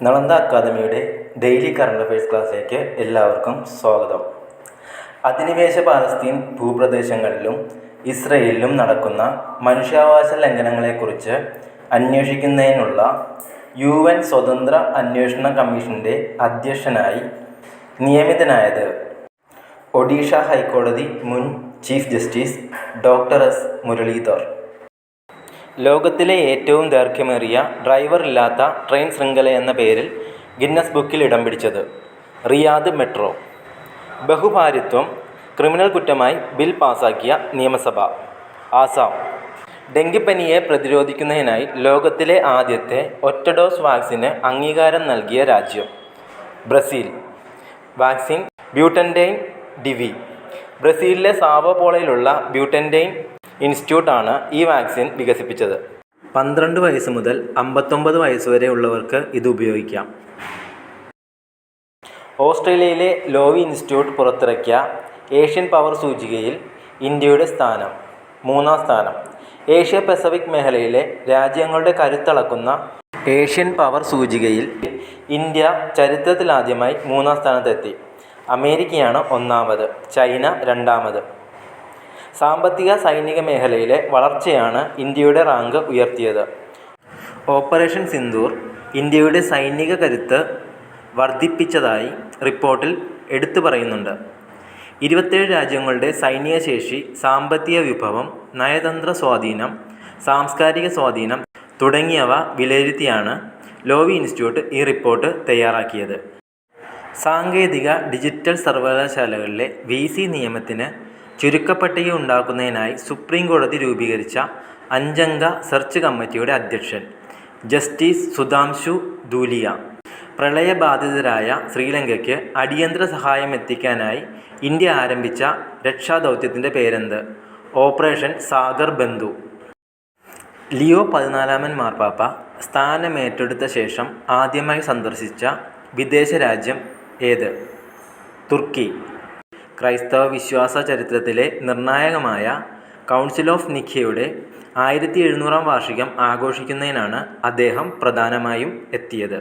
നളന്ദ അക്കാദമിയുടെ daily current affairs ക്ലാസ്സിലേക്ക് എല്ലാവർക്കും സ്വാഗതം. അധിനിവേശ പാലസ്തീൻ ഭൂപ്രദേശങ്ങളിലും ഇസ്രയേലിലും നടക്കുന്ന മനുഷ്യാവകാശ ലംഘനങ്ങളെക്കുറിച്ച് അന്വേഷിക്കുന്നതിനുള്ള UN സ്വതന്ത്ര അന്വേഷണ കമ്മീഷൻ്റെ അധ്യക്ഷനായി നിയമിതനായത് ഒഡീഷ ഹൈക്കോടതി മുൻ chief justice doctor S. Muralidhar. ലോകത്തിലെ ഏറ്റവും ദൈർഘ്യമേറിയ ഡ്രൈവറില്ലാത്ത ട്രെയിൻ ശൃംഖലയെന്ന പേരിൽ ഗിന്നസ് ബുക്കിൽ ഇടം പിടിച്ചത് റിയാദ് മെട്രോ. ബഹുഭാര്യത്വം ക്രിമിനൽ കുറ്റമായി ബിൽ പാസാക്കിയ നിയമസഭ. ആസാം. ഡെങ്കിപ്പനിയെ പ്രതിരോധിക്കുന്നതിനായി ലോകത്തിലെ ആദ്യത്തെ ഒറ്റ ഡോസ് വാക്സിന് അംഗീകാരം നൽകിയ രാജ്യം ബ്രസീൽ. വാക്സിൻ ബ്യൂട്ടൻഡൈൻ ഡിവി. ബ്രസീലിലെ സാവോ പോളോയിലുള്ള ബ്യൂട്ടൻഡൈൻ ഇൻസ്റ്റിറ്റ്യൂട്ടാണ് ഈ വാക്സിൻ വികസിപ്പിച്ചത്. 12 വയസ്സ് മുതൽ 59 വയസ്സ് വരെ ഉള്ളവർക്ക് ഇത് ഉപയോഗിക്കാം. ഓസ്ട്രേലിയയിലെ ലോവി ഇൻസ്റ്റിറ്റ്യൂട്ട് പുറത്തിറക്കിയ ഏഷ്യൻ പവർ സൂചികയിൽ ഇന്ത്യയുടെ സ്ഥാനം 3-ാം സ്ഥാനം. ഏഷ്യ പസഫിക് മേഖലയിലെ രാജ്യങ്ങളുടെ കരുത്തളക്കുന്ന ഏഷ്യൻ പവർ സൂചികയിൽ ഇന്ത്യ ചരിത്രത്തിലാദ്യമായി 3-ാം സ്ഥാനത്തെത്തി. അമേരിക്കയാണ് 1-ാമത്, ചൈന 2-ാമത്. സാമ്പത്തിക സൈനിക മേഖലയിലെ വളർച്ചയാണ് ഇന്ത്യയുടെ റാങ്ക് ഉയർത്തിയത്. ഓപ്പറേഷൻ സിന്ദൂർ ഇന്ത്യയുടെ സൈനിക കരുത്ത് വർദ്ധിപ്പിച്ചതായി റിപ്പോർട്ടിൽ എടുത്തു പറയുന്നുണ്ട്. 27 രാജ്യങ്ങളുടെ സൈനിക ശേഷി, സാമ്പത്തിക വിഭവം, നയതന്ത്ര സ്വാധീനം, സാംസ്കാരിക സ്വാധീനം തുടങ്ങിയവ വിലയിരുത്തിയാണ് ലോവി ഇൻസ്റ്റിറ്റ്യൂട്ട് ഈ റിപ്പോർട്ട് തയ്യാറാക്കിയത്. സാങ്കേതിക ഡിജിറ്റൽ സർവകലാശാലകളിലെ VC നിയമത്തിന് ചുരുക്കപ്പട്ടിക ഉണ്ടാക്കുന്നതിനായി സുപ്രീം കോടതി രൂപീകരിച്ച 5-അംഗ സെർച്ച് കമ്മിറ്റിയുടെ അധ്യക്ഷൻ ജസ്റ്റിസ് സുധാംശു ധൂലിയ. പ്രളയബാധിതരായ ശ്രീലങ്കയ്ക്ക് അടിയന്തര സഹായമെത്തിക്കാനായി ഇന്ത്യ ആരംഭിച്ച രക്ഷാദൗത്യത്തിൻ്റെ പേരെന്ത്? ഓപ്പറേഷൻ സാഗർ ബന്ധു. ലിയോ 14 മാർപ്പാപ്പ സ്ഥാനമേറ്റെടുത്ത ശേഷം ആദ്യമായി സന്ദർശിച്ച വിദേശ രാജ്യം ഏത്? തുർക്കി. ക്രൈസ്തവ വിശ്വാസ ചരിത്രത്തിലെ നിർണായകമായ കൗൺസിൽ ഓഫ് നിഖ്യയുടെ 1700-ാം വാർഷികം ആഘോഷിക്കുന്നതിനാണ് അദ്ദേഹം പ്രധാനമായും എത്തിയത്.